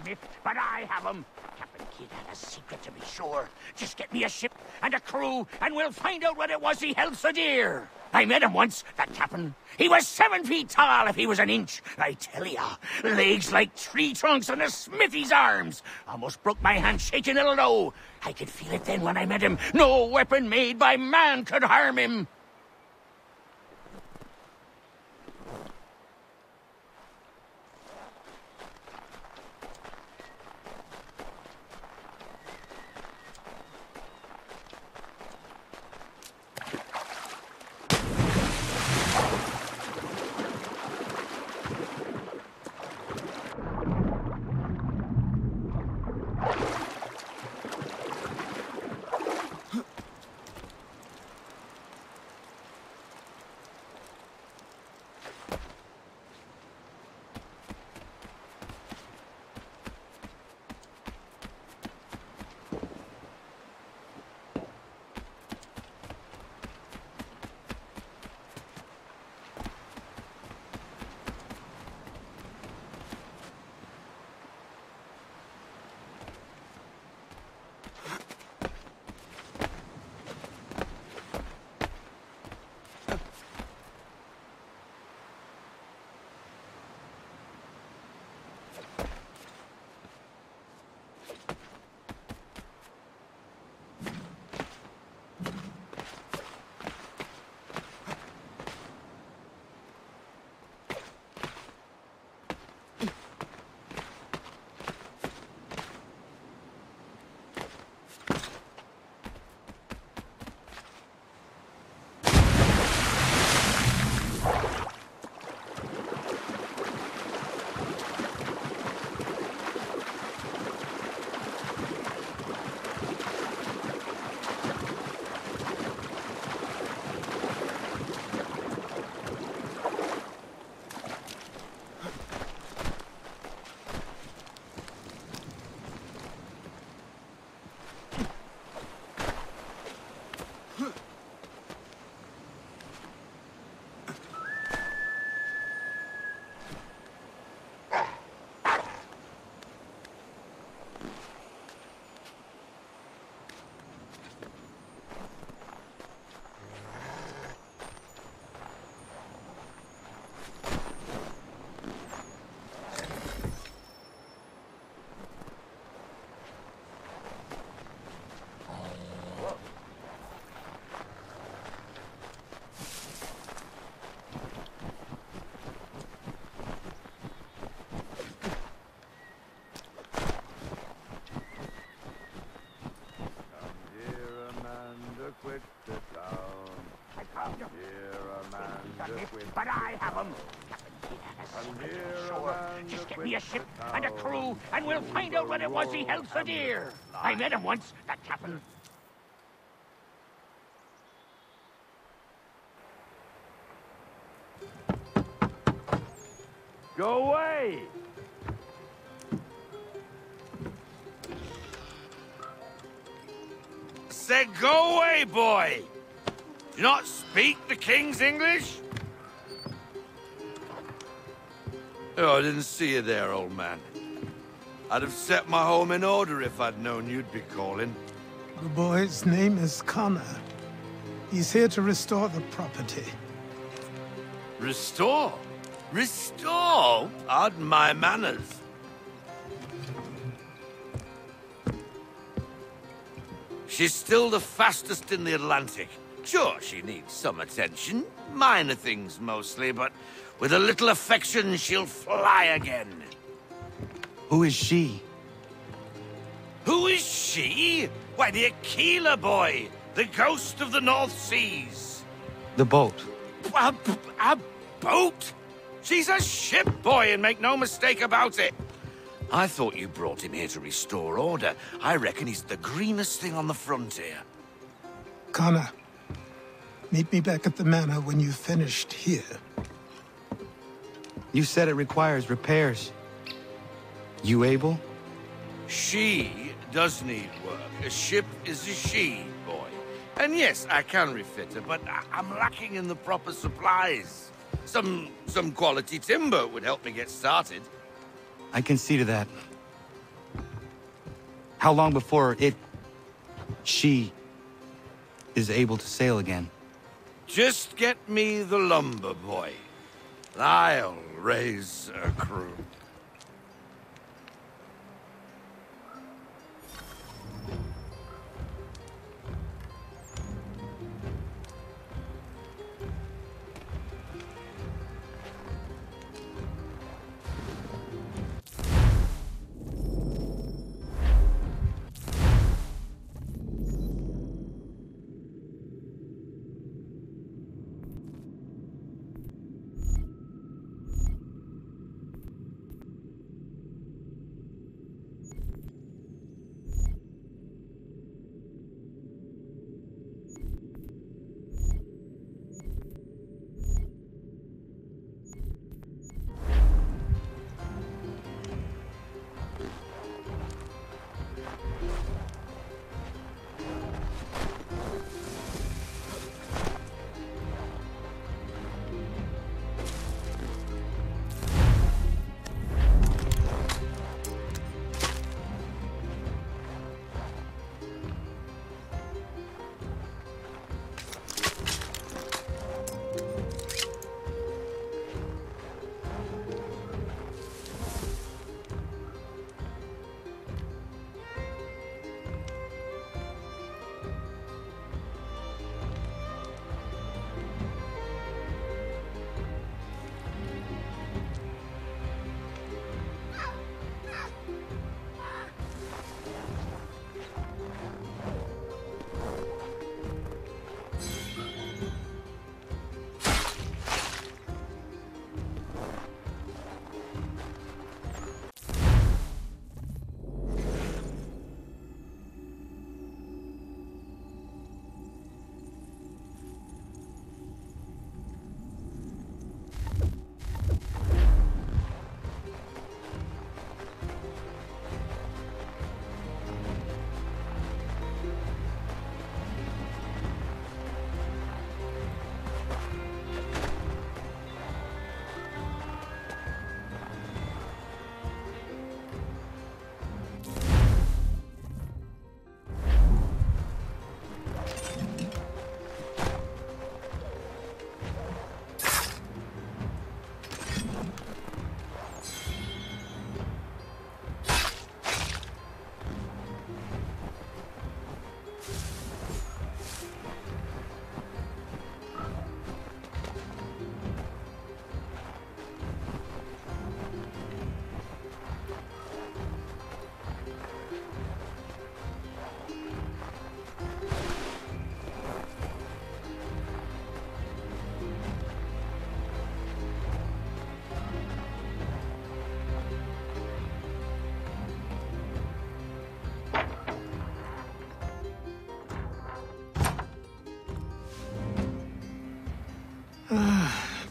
smith, but I have him. Captain Kidd had a secret to be sure. Just get me a ship and a crew, and we'll find out what it was he held so dear. I met him once, that captain. He was 7 feet tall if he was an inch. I tell ya, legs like tree trunks and a smithy's arms. Almost broke my hand shaking it'll know. I could feel it then when I met him. No weapon made by man could harm him. But I have him. Captain Kidd had a secret to be sure. Just get me a ship and a crew, and we'll find out what it was he held so dear. I met him once, that captain. Go away! Said go away, boy! Do you not speak the King's English? Oh, I didn't see you there, old man. I'd have set my home in order if I'd known you'd be calling. The boy's name is Connor. He's here to restore the property. Restore? Restore? Pardon my manners. She's still the fastest in the Atlantic. Sure, she needs some attention. Minor things mostly, but with a little affection, she'll fly again. Who is she? Who is she? Why, the Aquila boy, the ghost of the North Seas. The boat. A boat? She's a ship, boy, and make no mistake about it. I thought you brought him here to restore order. I reckon he's the greenest thing on the frontier. Connor, meet me back at the manor when you've finished here. You said it requires repairs. You able? She does need work. A ship is a she, boy. And yes, I can refit her, but I'm lacking in the proper supplies. Some quality timber would help me get started. I can see to that. How long before she is able to sail again? Just get me the lumber boy. I'll raise a crew.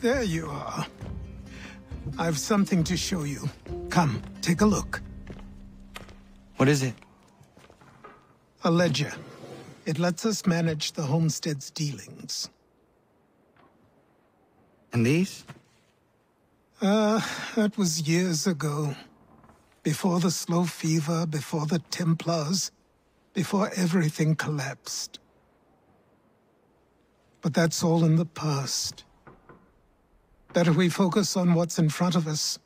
There you are. I've something to show you. Come, take a look. What is it? A ledger. It lets us manage the homestead's dealings. And these? That was years ago. Before the slow fever, before the Templars, before everything collapsed. But that's all in the past. Better we focus on what's in front of us.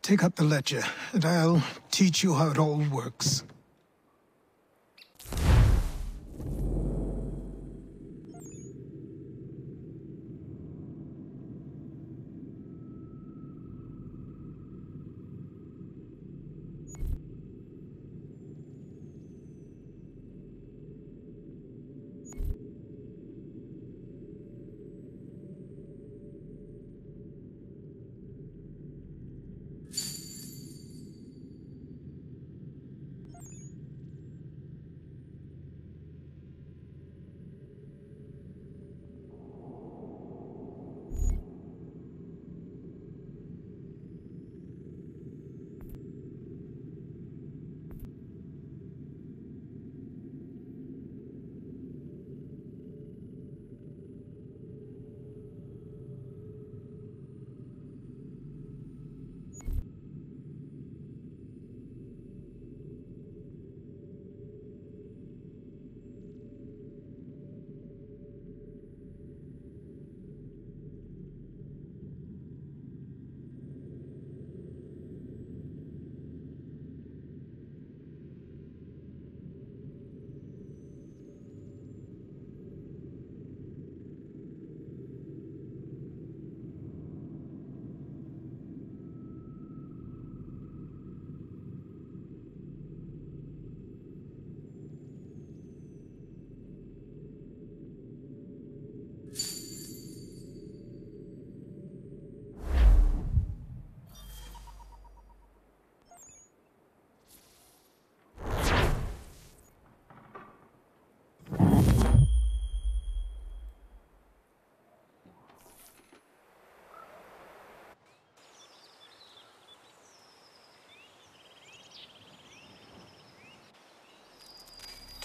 Take up the ledger, and I'll teach you how it all works.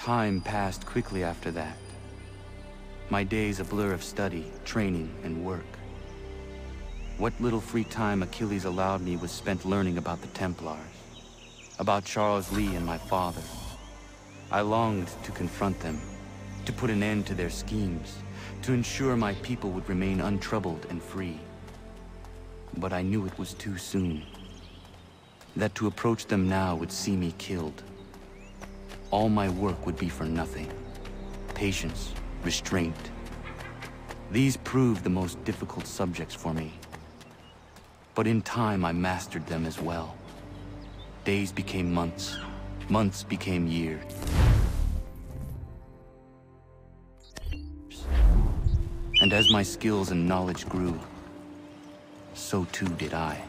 Time passed quickly after that. My days a blur of study, training, and work. What little free time Achilles allowed me was spent learning about the Templars, about Charles Lee and my father. I longed to confront them, to put an end to their schemes, to ensure my people would remain untroubled and free. But I knew it was too soon, that to approach them now would see me killed. All my work would be for nothing. Patience, restraint. These proved the most difficult subjects for me. But in time I mastered them as well. Days became months, months became years. And as my skills and knowledge grew, so too did I.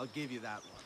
I'll give you that one.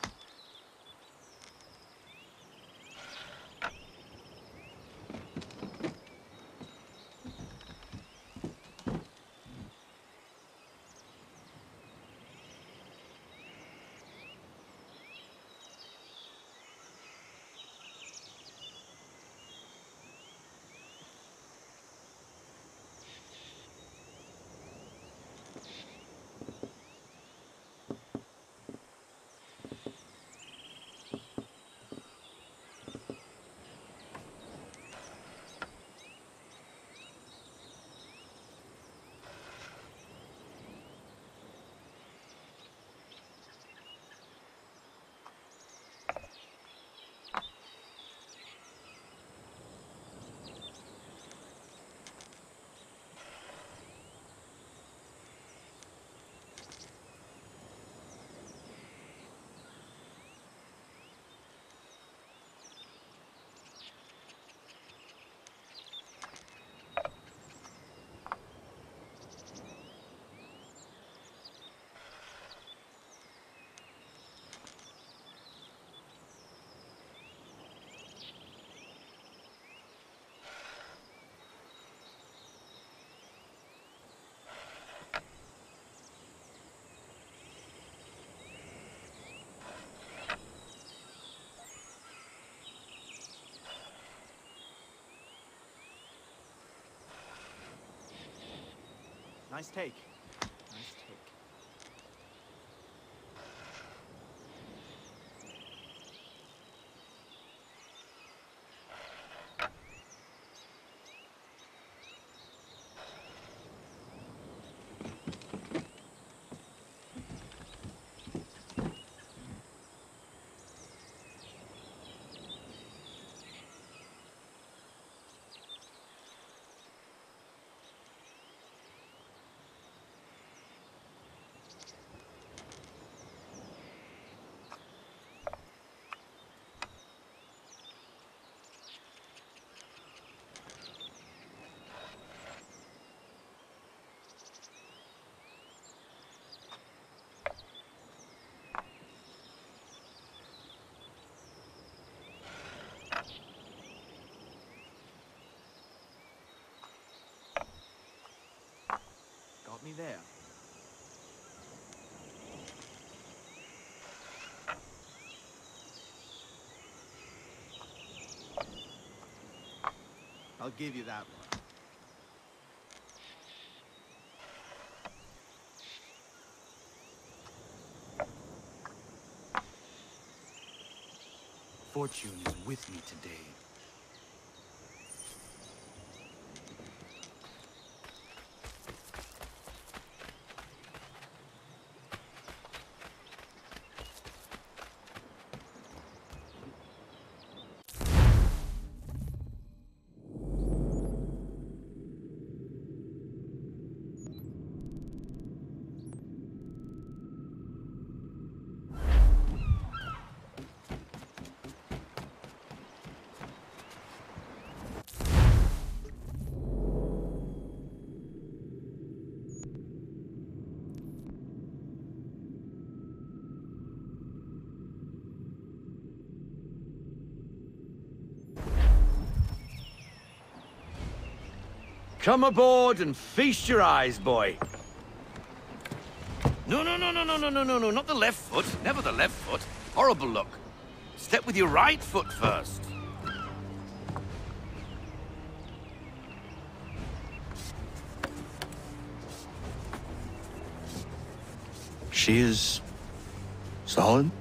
Nice take. Nice take. Got me there. I'll give you that one. Fortune is with me today. Come aboard and feast your eyes, boy. No, not the left foot. Never the left foot. Horrible look. Step with your right foot first. She is solid?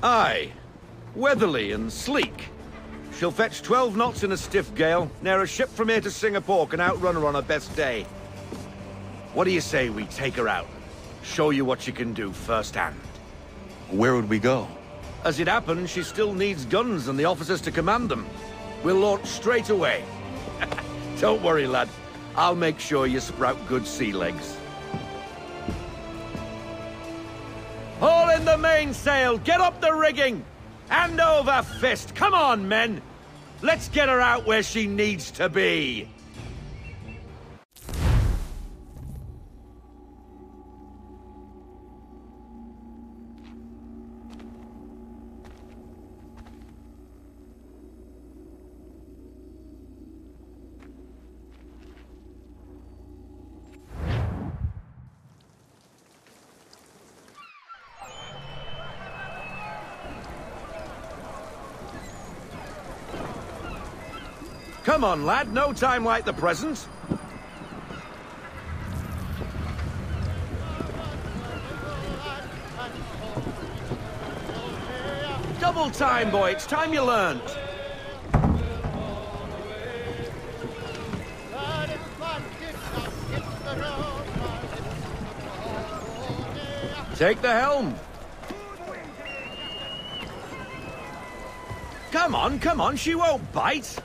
Aye. Weatherly and sleek. She'll fetch 12 knots in a stiff gale. Ne'er a ship from here to Singapore can outrun her on her best day. What do you say we take her out? Show you what she can do firsthand. Where would we go? As it happens, she still needs guns and the officers to command them. We'll launch straight away. Don't worry, lad. I'll make sure you sprout good sea legs. Haul in the mainsail! Get up the rigging! Hand over fist! Come on, men! Let's get her out where she needs to be! Come on, lad, no time like the present. Double time, boy, it's time you learned. Take the helm. Come on, she won't bite.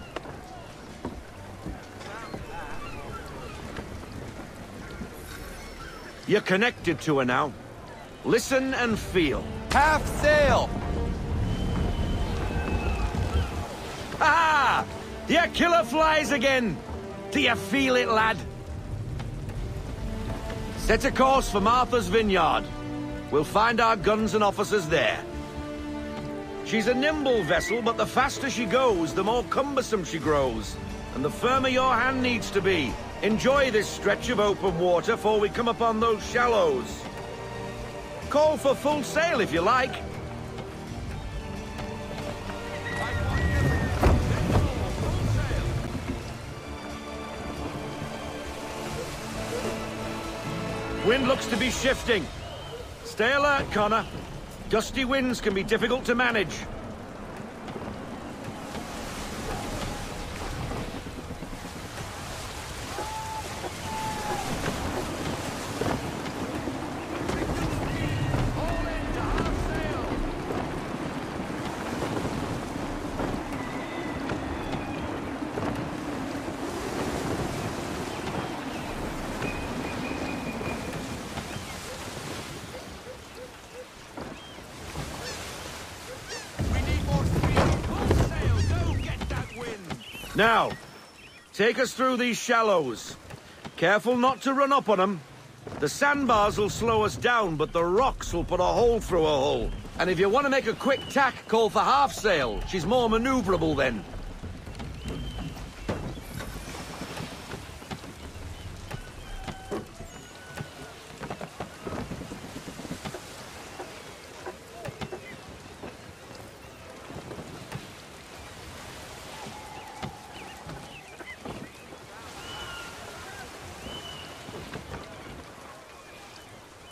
You're connected to her now. Listen and feel. Half sail! Ah! Your killer flies again! Do you feel it, lad? Set a course for Martha's Vineyard. We'll find our guns and officers there. She's a nimble vessel, but the faster she goes, the more cumbersome she grows. And the firmer your hand needs to be. Enjoy this stretch of open water before we come upon those shallows. Call for full sail if you like. Wind looks to be shifting. Stay alert, Connor. Gusty winds can be difficult to manage. Now, take us through these shallows. Careful not to run up on them. The sandbars will slow us down, but the rocks will put a hole through a hull. And if you want to make a quick tack, call for half sail. She's more maneuverable then.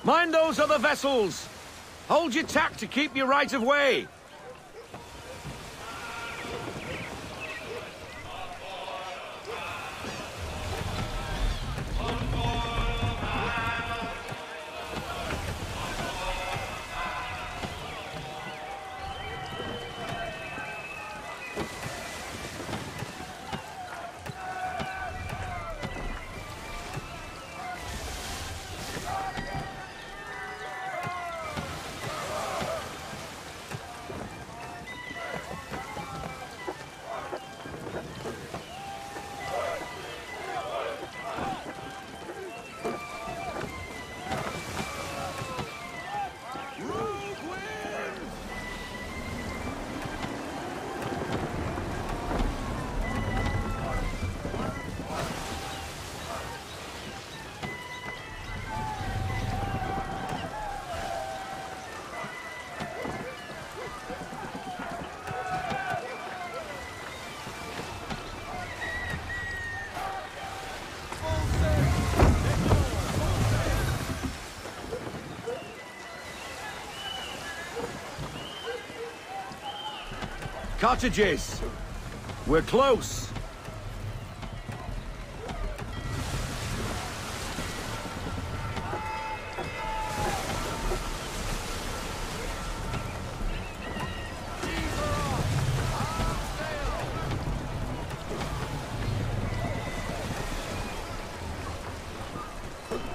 Mind those other vessels! Hold your tack to keep your right of way! Cottages! We're close!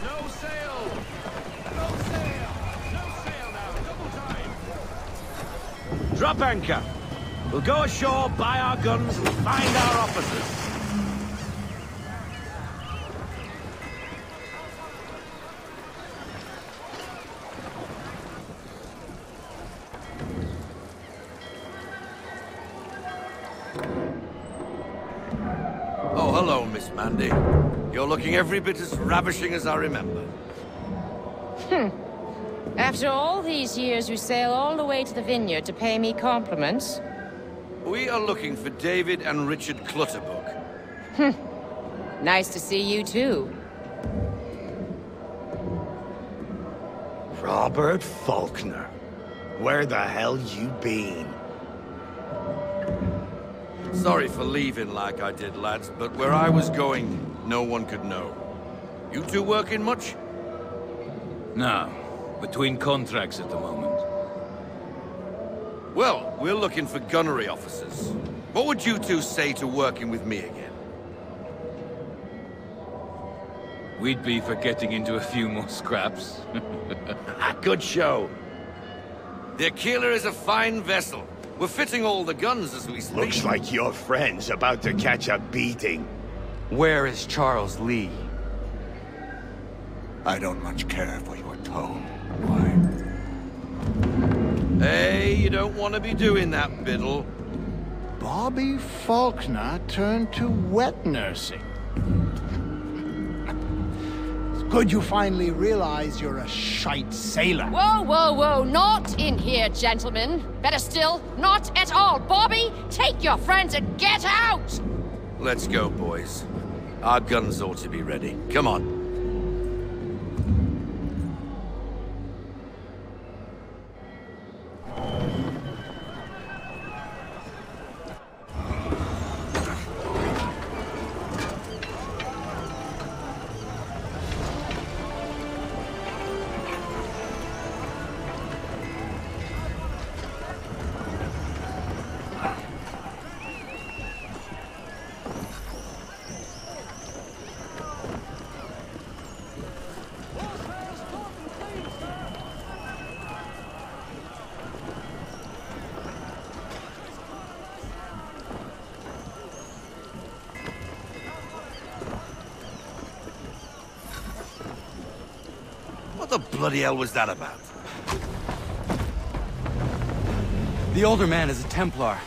No sail! No sail! No sail now! Double time! Drop anchor! We'll go ashore, buy our guns, and find our officers. Oh, hello, Miss Mandy. You're looking every bit as ravishing as I remember. After all these years, you sail all the way to the vineyard to pay me compliments? We are looking for David and Richard Clutterbuck. Nice to see you too. Robert Faulkner. Where the hell you been? Sorry for leaving like I did, lads, but where I was going, no one could know. You two working much? No. Between contracts at the moment. Well, we're looking for gunnery officers. What would you two say to working with me again? We'd be for getting into a few more scraps. Good show. The Aquila is a fine vessel. We're fitting all the guns as we speak. Looks like your friend's about to catch a beating. Where is Charles Lee? I don't much care for your tone. Why? Hey, you don't want to be doing that, Biddle. Bobby Faulkner turned to wet nursing. It's good you finally realize you're a shite sailor. Whoa, whoa, whoa, not in here, gentlemen. Better still, not at all. Bobby, take your friends and get out! Let's go, boys. Our guns ought to be ready. Come on. What the bloody hell was that about? The older man is a Templar.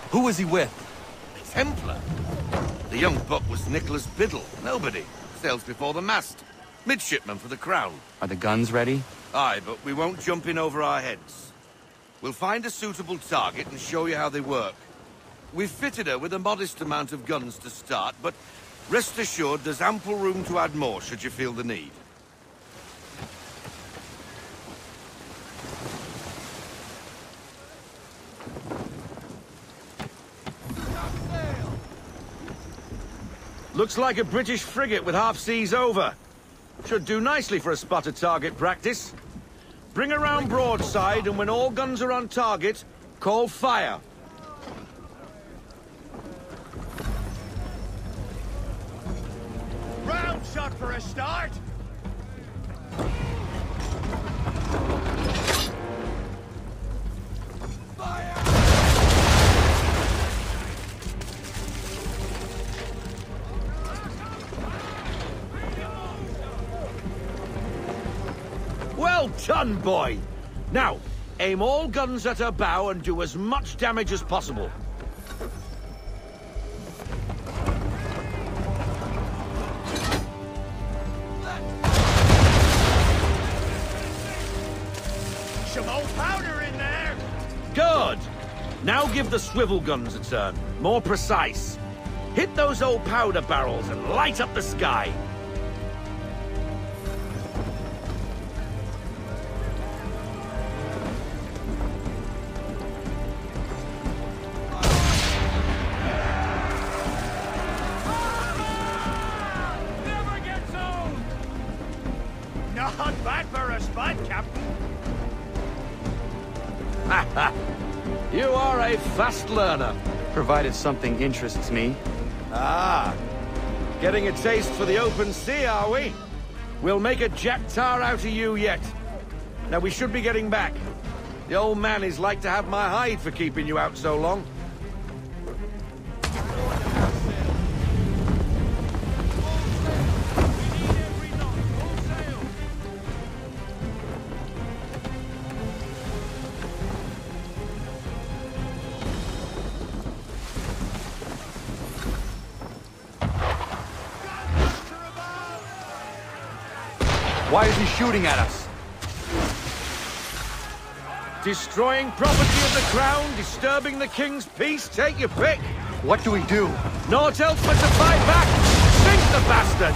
Who was he with? A Templar? The young buck was Nicholas Biddle. Nobody. Sails before the mast. Midshipman for the Crown. Are the guns ready? Aye, but we won't jump in over our heads. We'll find a suitable target and show you how they work. We've fitted her with a modest amount of guns to start, but rest assured there's ample room to add more should you feel the need. Looks like a British frigate with half seas over. Should do nicely for a spotted target practice. Bring around broadside, and when all guns are on target, call fire. Round shot for a start! Well done, boy! Now, aim all guns at her bow and do as much damage as possible. Some old powder in there! Good! Now give the swivel guns a turn. More precise. Hit those old powder barrels and light up the sky. Not bad for a spot, Captain. You are a fast learner. Provided something interests me. Ah, getting a taste for the open sea, are we? We'll make a jack tar out of you yet. Now we should be getting back. The old man is like to have my hide for keeping you out so long. Why is he shooting at us? Destroying property of the Crown, disturbing the King's peace, take your pick. What do we do? Naught else but to fight back! Sink the bastard!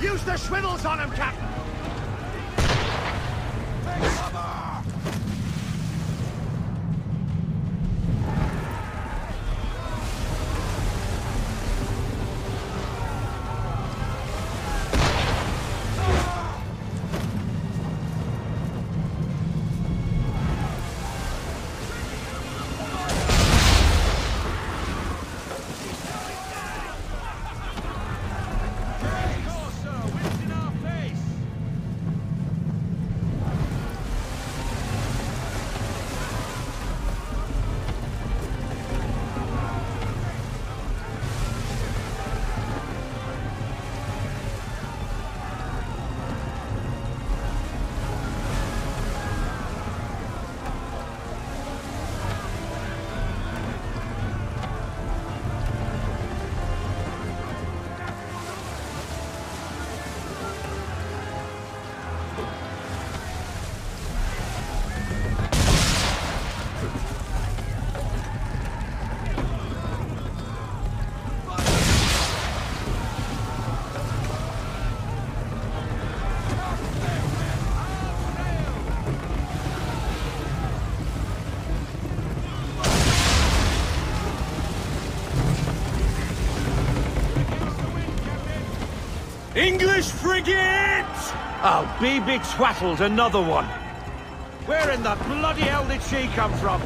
Use the swivels on him, Captain! English frigate! Oh, be twaddled, another one. Where in the bloody hell did she come from?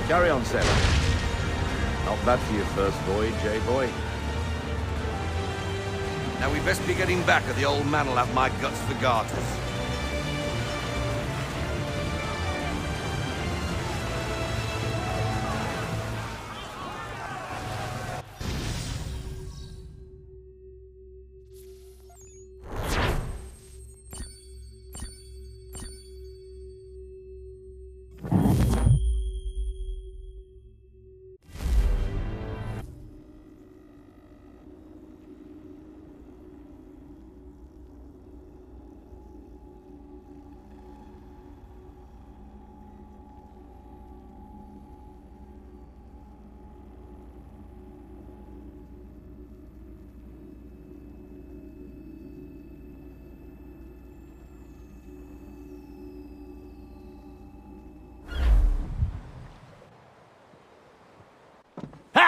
Carry on, sailor. Not bad for your first voyage, eh, boy? Now we best be getting back, or the old man'll have my guts for garters.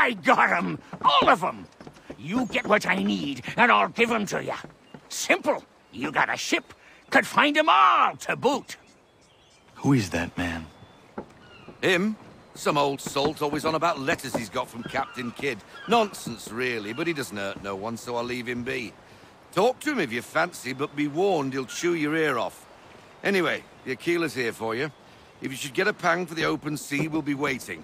I got 'em! All of 'em! You get what I need, and I'll give 'em to you. Simple. You got a ship, could find 'em all to boot. Who is that man? Him? Some old salt always on about letters he's got from Captain Kidd. Nonsense, really, but he doesn't hurt no one, so I'll leave him be. Talk to him if you fancy, but be warned he'll chew your ear off. Anyway, the Aquila's here for you. If you should get a pang for the open sea, we'll be waiting.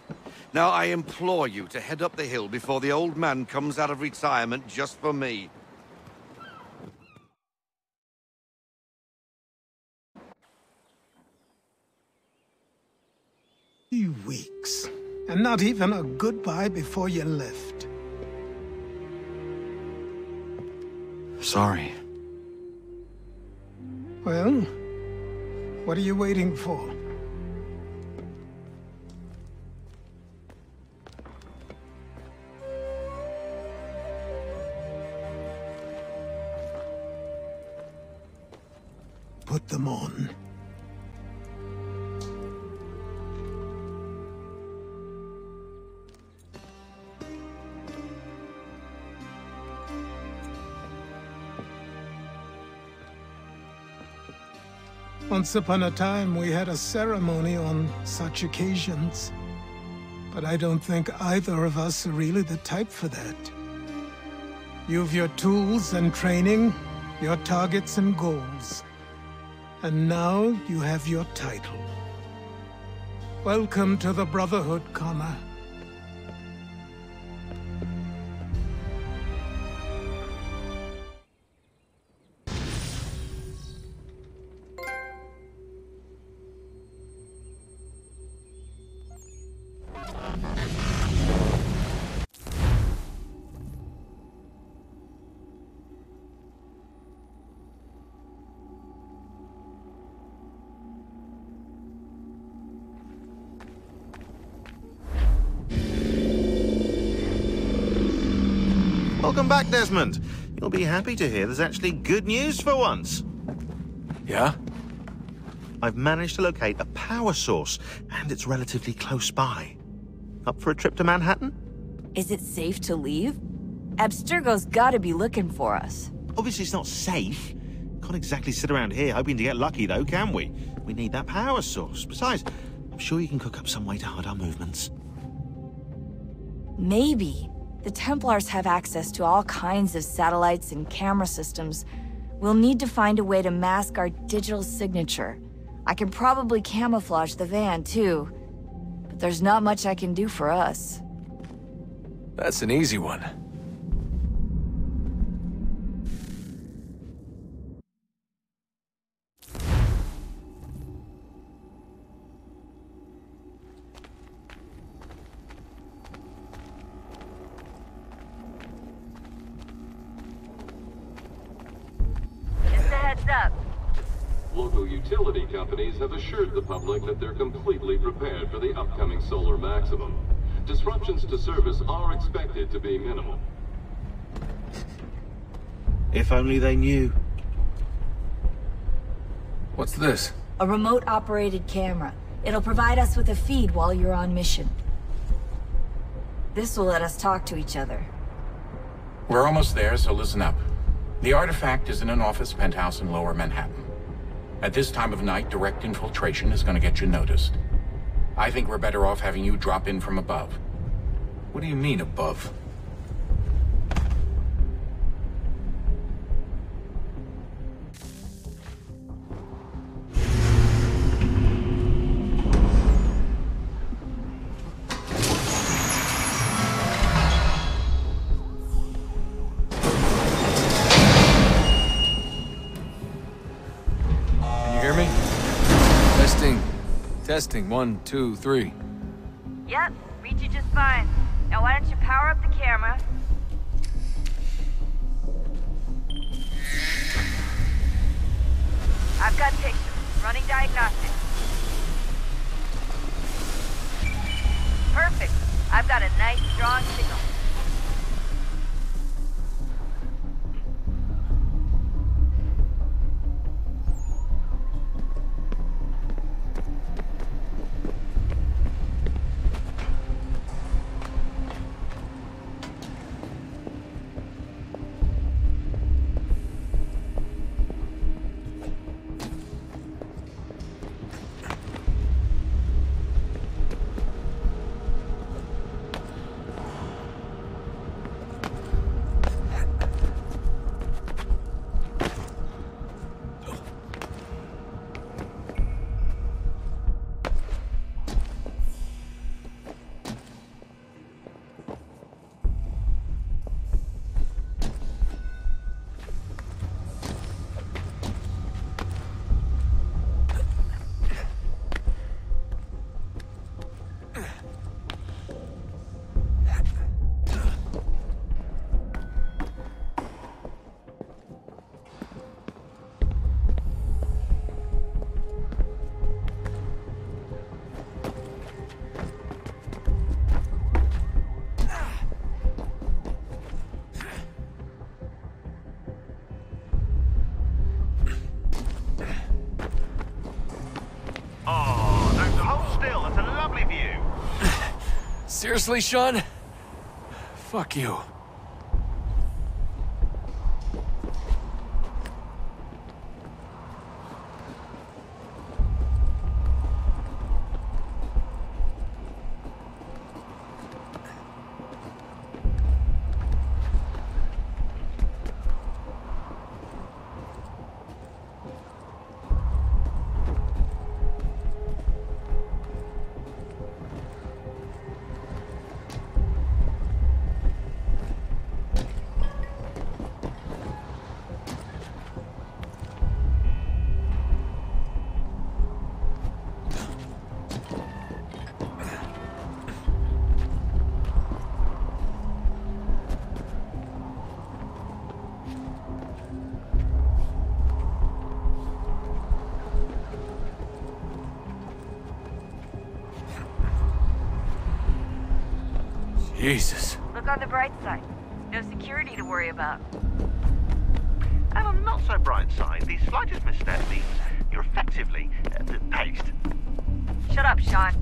Now, I implore you to head up the hill before the old man comes out of retirement just for me. Few weeks, and not even a goodbye before you left. Sorry. Well, what are you waiting for? Put them on. Once upon a time, we had a ceremony on such occasions. But I don't think either of us are really the type for that. You've your tools and training, your targets and goals. And now you have your title. Welcome to the Brotherhood, Connor. Welcome back, Desmond. You'll be happy to hear there's actually good news for once. Yeah? I've managed to locate a power source, and it's relatively close by. Up for a trip to Manhattan? Is it safe to leave? Abstergo's gotta be looking for us. Obviously it's not safe. Can't exactly sit around here hoping to get lucky, though, can we? We need that power source. Besides, I'm sure you can cook up some way to hide our movements. Maybe. The Templars have access to all kinds of satellites and camera systems. We'll need to find a way to mask our digital signature. I can probably camouflage the van, too. But there's not much I can do for us. That's an easy one. Local utility companies have assured the public that they're completely prepared for the upcoming solar maximum. Disruptions to service are expected to be minimal. If only they knew. What's this? A remote-operated camera. It'll provide us with a feed while you're on mission. This will let us talk to each other. We're almost there, so listen up. The artifact is in an office penthouse in Lower Manhattan. At this time of night, direct infiltration is going to get you noticed. I think we're better off having you drop in from above. What do you mean, above? Testing, 1, 2, 3. Yep, read you just fine. Now why don't you power up the camera? I've got pictures. Running diagnostics. Perfect. I've got a nice, strong signal. Seriously, Sean? Fuck you. Jesus. Look on the bright side. No security to worry about. And on the not so bright side, the slightest misstep means you're effectively paced. Shut up, Sean.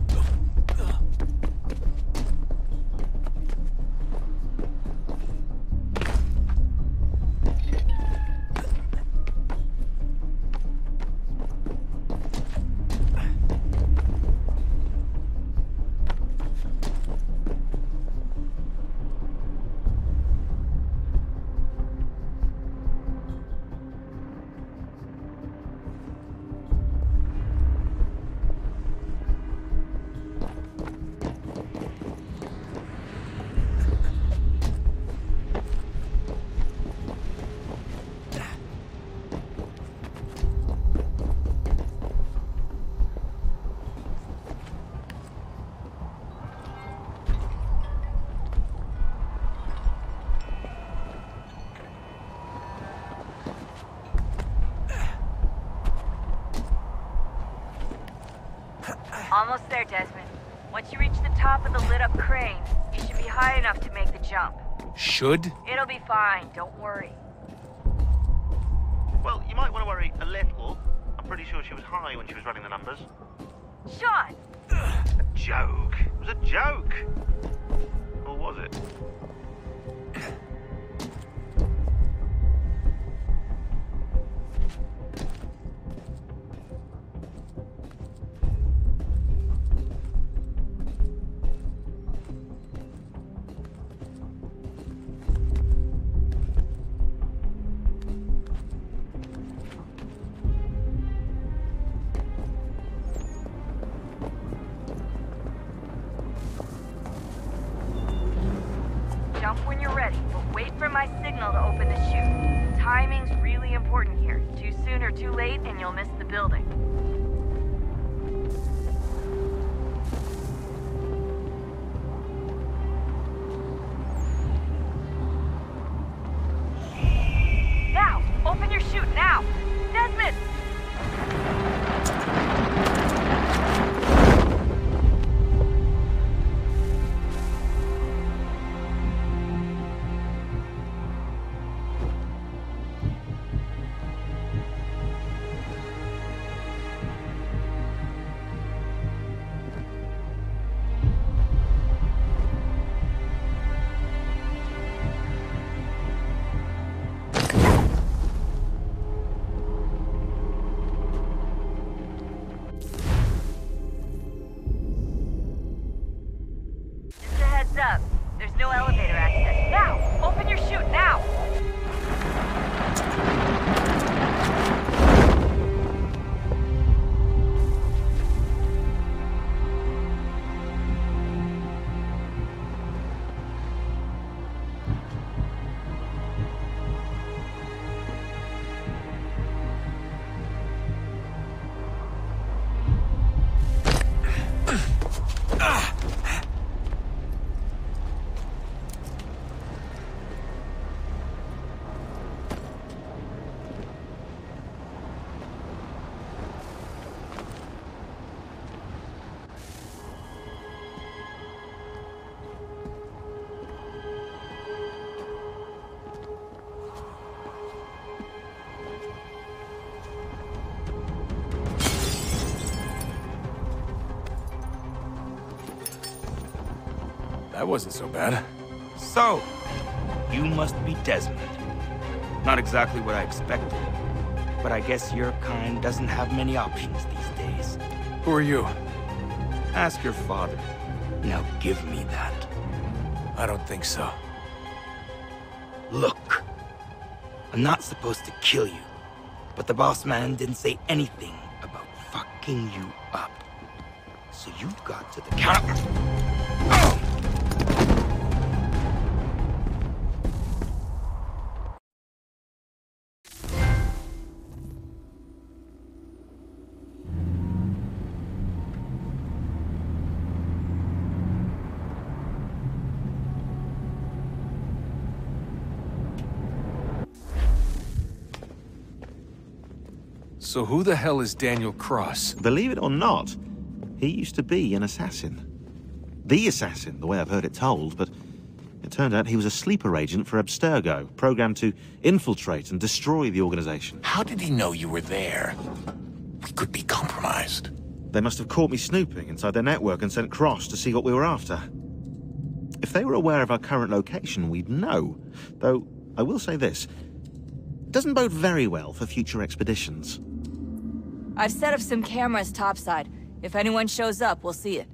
Almost there, Desmond. Once you reach the top of the lit-up crane, you should be high enough to make the jump. Should? It'll be fine, don't worry. Well, you might want to worry a little. I'm pretty sure she was high when she was running the numbers. Sean! A joke. It was a joke. Or was it? Jump when you're ready, but wait for my signal to open the chute. Timing's really important here. Too soon or too late, and you'll miss the building. Now! Open your chute, now! Desmond! Up. There's no elevator access. Now! Open your chute, now! That wasn't so bad. So, you must be Desmond. Not exactly what I expected, but I guess your kind doesn't have many options these days. Who are you? Ask your father. Now give me that. I don't think so. Look, I'm not supposed to kill you, but the boss man didn't say anything about fucking you up. So you've got to the counter. So who the hell is Daniel Cross? Believe it or not, he used to be an assassin. The assassin, the way I've heard it told, but it turned out he was a sleeper agent for Abstergo, programmed to infiltrate and destroy the organization. How did he know you were there? We could be compromised. They must have caught me snooping inside their network and sent Cross to see what we were after. If they were aware of our current location, we'd know. Though, I will say this, it doesn't bode very well for future expeditions. I've set up some cameras topside. If anyone shows up, we'll see it.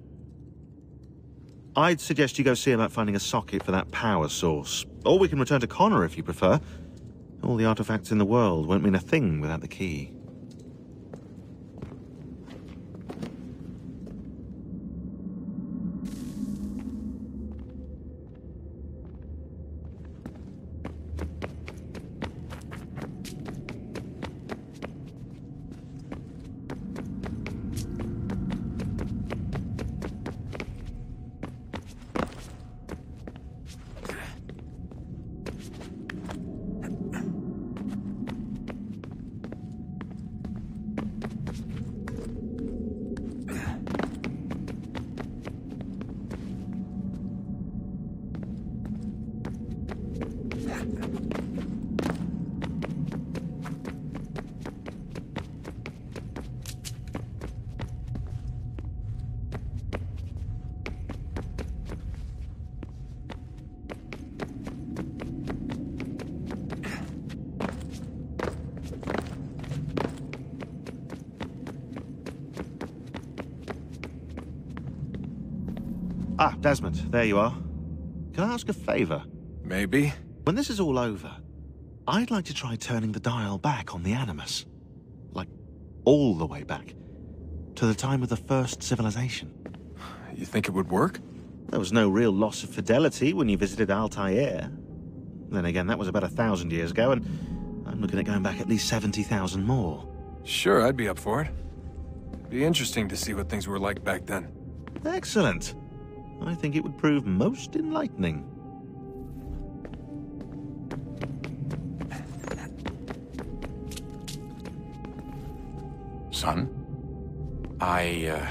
I'd suggest you go see about finding a socket for that power source. Or we can return to Connor if you prefer. All the artifacts in the world won't mean a thing without the key. Ah, Desmond, there you are. Can I ask a favor? Maybe. When this is all over, I'd like to try turning the dial back on the Animus. Like, all the way back. To the time of the first civilization. You think it would work? There was no real loss of fidelity when you visited Altair. Then again, that was about 1,000 years ago, and I'm looking at going back at least 70,000 more. Sure, I'd be up for it. Be interesting to see what things were like back then. Excellent. I think it would prove most enlightening. Son, I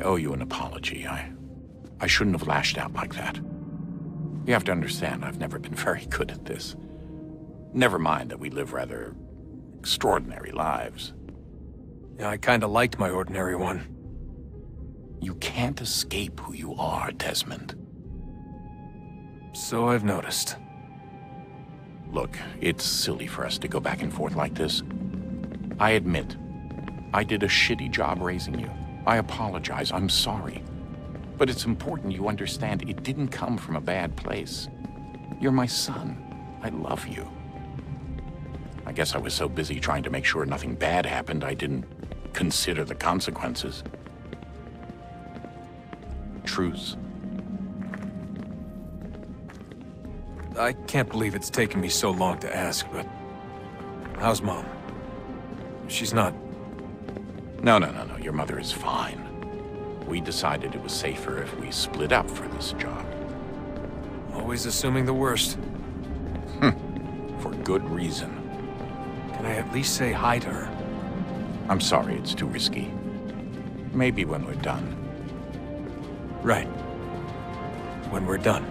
owe you an apology. I shouldn't have lashed out like that. You have to understand, I've never been very good at this. Never mind that we live rather extraordinary lives. Yeah, I kinda liked my ordinary one. You can't escape who you are, Desmond. So I've noticed. Look, it's silly for us to go back and forth like this. I admit, I did a shitty job raising you. I apologize, I'm sorry. But it's important you understand it didn't come from a bad place. You're my son. I love you. I guess I was so busy trying to make sure nothing bad happened, I didn't consider the consequences. Truce. I can't believe it's taken me so long to ask, but... how's Mom? She's not... No. Your mother is fine. We decided it was safer if we split up for this job. Always assuming the worst. For good reason. Can I at least say hi to her? I'm sorry, it's too risky. Maybe when we're done. Right. When we're done.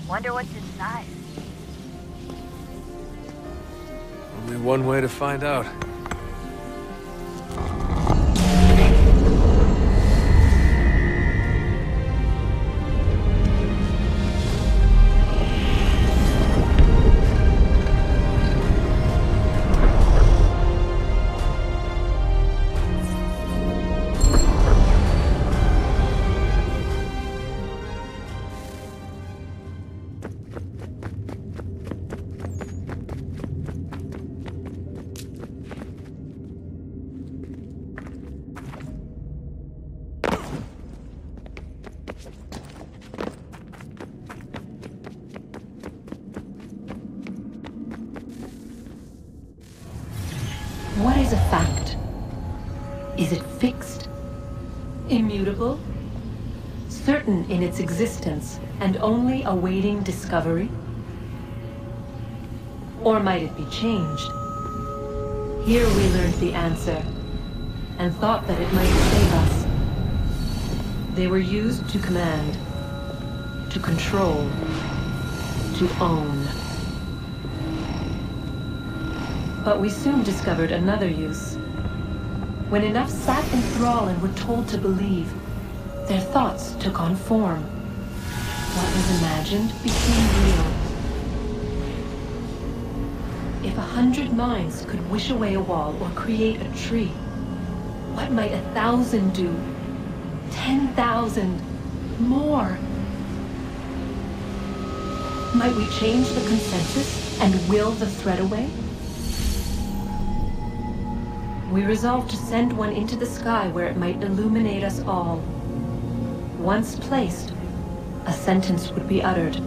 Wonder what's inside. Only one way to find out. What is a fact? Is it fixed? Immutable? Certain in its existence and only awaiting discovery? Or might it be changed? Here we learned the answer, and thought that it might save us. They were used to command, to control, to own. But we soon discovered another use. When enough sat in thrall and were told to believe, their thoughts took on form. What was imagined became real. If 100 minds could wish away a wall or create a tree, what might 1,000 do? 10,000? More? Might we change the consensus and will the threat away? We resolved to send one into the sky where it might illuminate us all. Once placed, a sentence would be uttered.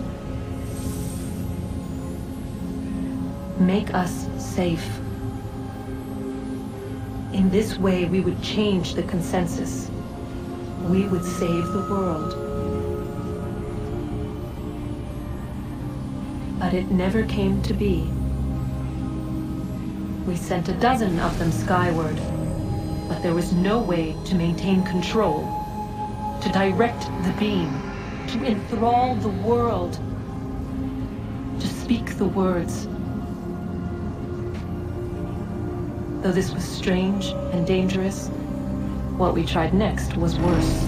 Make us safe. In this way, we would change the consensus. We would save the world. But it never came to be. We sent a dozen of them skyward, but there was no way to maintain control, to direct the beam, to enthrall the world, to speak the words. Though this was strange and dangerous, what we tried next was worse.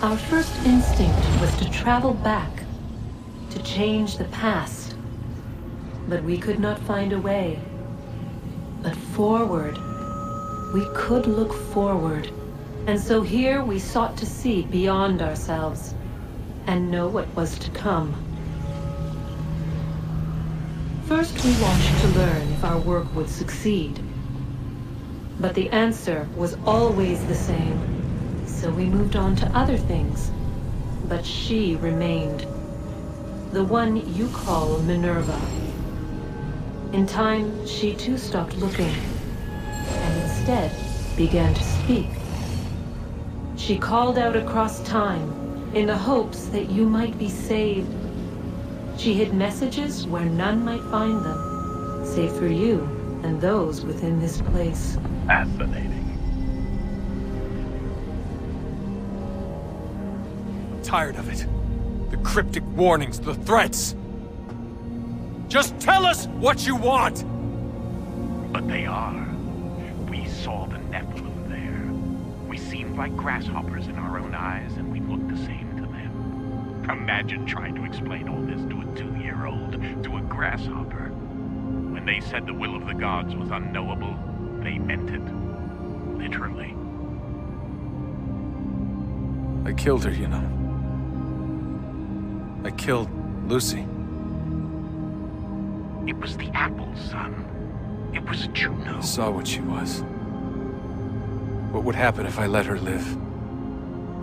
Our first instinct was to travel back, to change the past. But we could not find a way. But forward, we could look forward. And so here we sought to see beyond ourselves, and know what was to come. First we watched to learn if our work would succeed. But the answer was always the same. So we moved on to other things, but she remained. The one you call Minerva. In time, she too stopped looking, and instead began to speak. She called out across time, in the hopes that you might be saved. She hid messages where none might find them, save for you and those within this place. Fascinating. Tired of it. The cryptic warnings, the threats. Just tell us what you want! But they are. We saw the Nephilim there. We seemed like grasshoppers in our own eyes, and we looked the same to them. Imagine trying to explain all this to a 2-year-old, to a grasshopper. When they said the will of the gods was unknowable, they meant it. Literally. I killed her, you know. I killed Lucy. It was the apple, son. It was Juno. I saw what she was. What would happen if I let her live?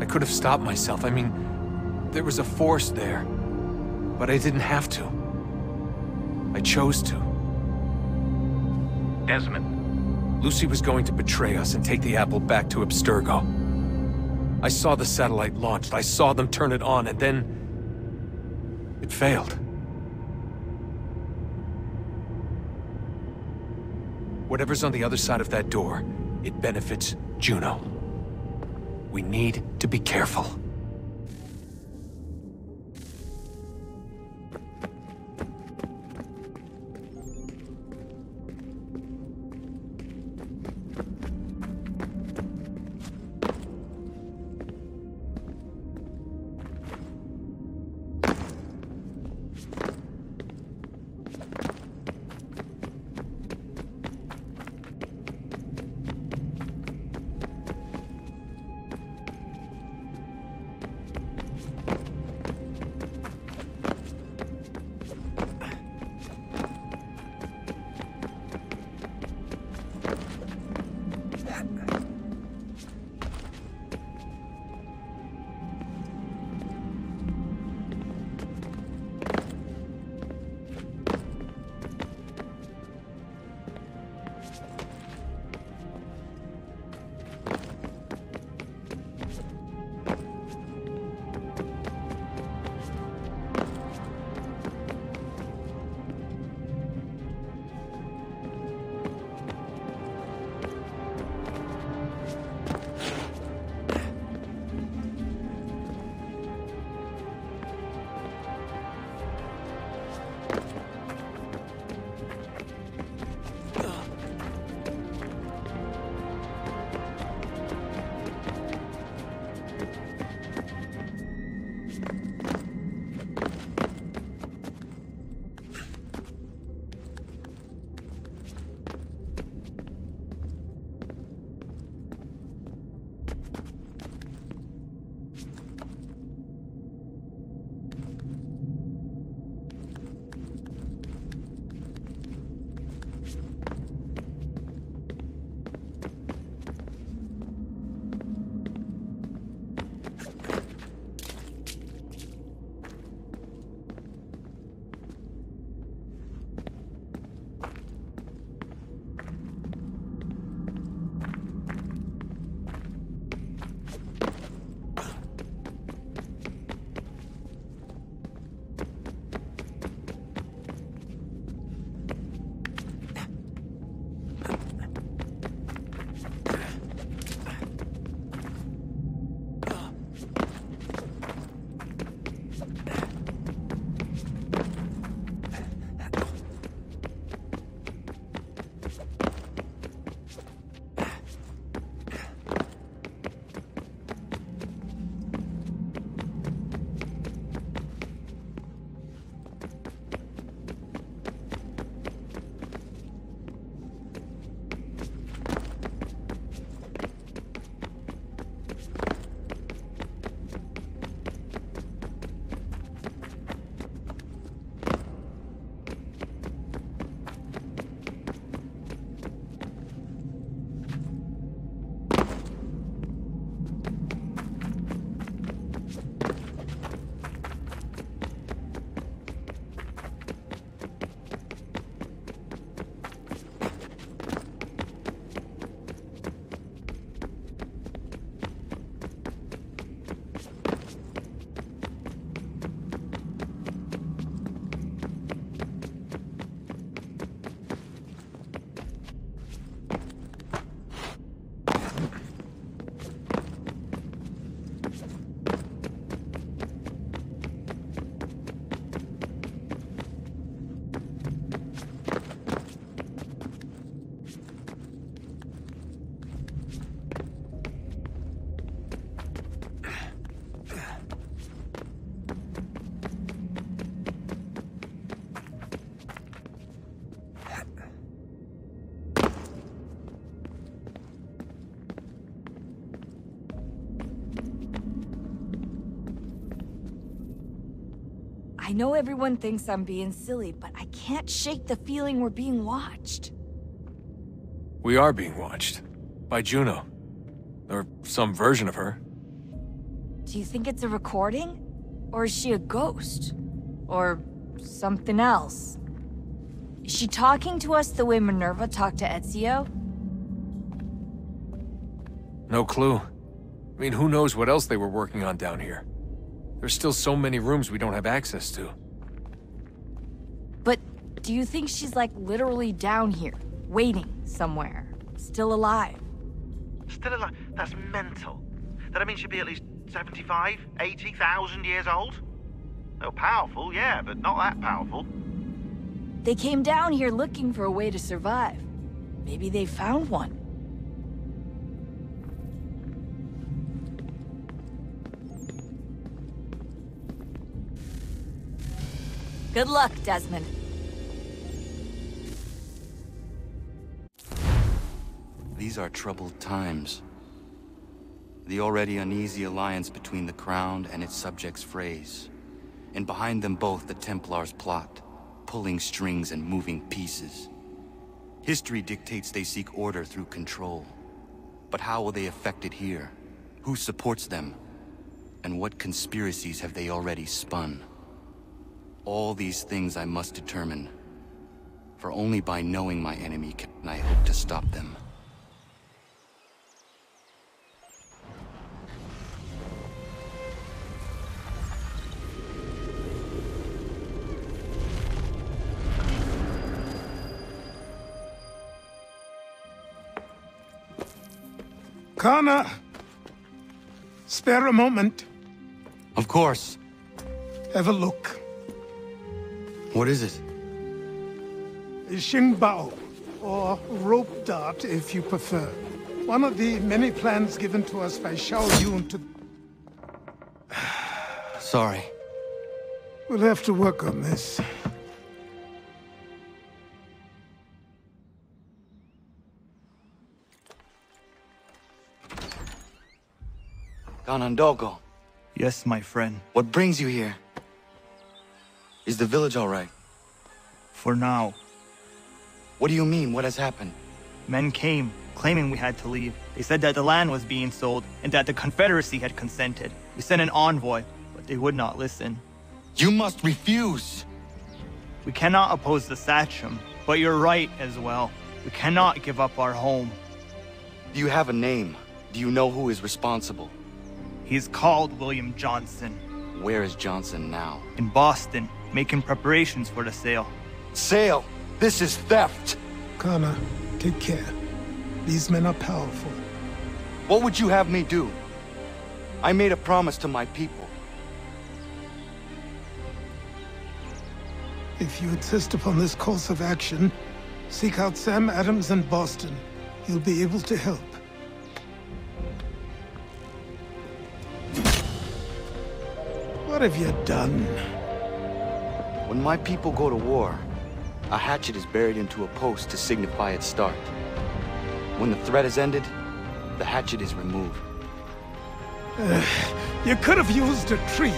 I could have stopped myself. I mean, there was a force there. But I didn't have to. I chose to. Desmond. Lucy was going to betray us and take the apple back to Abstergo. I saw the satellite launched. I saw them turn it on, and then... it failed. Whatever's on the other side of that door, it benefits Juno. We need to be careful. I know everyone thinks I'm being silly, but I can't shake the feeling we're being watched. We are being watched. By Juno. Or some version of her. Do you think it's a recording? Or is she a ghost? Or something else? Is she talking to us the way Minerva talked to Ezio? No clue. I mean, who knows what else they were working on down here? There's still so many rooms we don't have access to. But do you think she's like literally down here, waiting somewhere, still alive? Still alive? That's mental. That means she'd be at least 75, 80,000 years old? Oh, powerful, yeah, but not that powerful. They came down here looking for a way to survive. Maybe they found one. Good luck, Desmond. These are troubled times. The already uneasy alliance between the Crown and its subjects frays. And behind them both the Templars plot, pulling strings and moving pieces. History dictates they seek order through control. But how will they affect it here? Who supports them? And what conspiracies have they already spun? All these things I must determine. For only by knowing my enemy can I hope to stop them. Connor! Spare a moment. Of course. Have a look. What is it? Xingbao, or rope dart if you prefer. One of the many plans given to us by Xiao Yun to... Sorry. We'll have to work on this. Ganondogo. Yes, my friend. What brings you here? Is the village all right? For now. What do you mean? What has happened? Men came, claiming we had to leave. They said that the land was being sold, and that the Confederacy had consented. We sent an envoy, but they would not listen. You must refuse! We cannot oppose the Sachem, but you're right as well. We cannot give up our home. Do you have a name? Do you know who is responsible? He is called William Johnson. Where is Johnson now? In Boston, making preparations for the sale. Sale? This is theft! Connor, take care. These men are powerful. What would you have me do? I made a promise to my people. If you insist upon this course of action, seek out Sam Adams in Boston. He'll be able to help. What have you done? When my people go to war, a hatchet is buried into a post to signify its start. When the threat is ended, the hatchet is removed. You could have used a tree.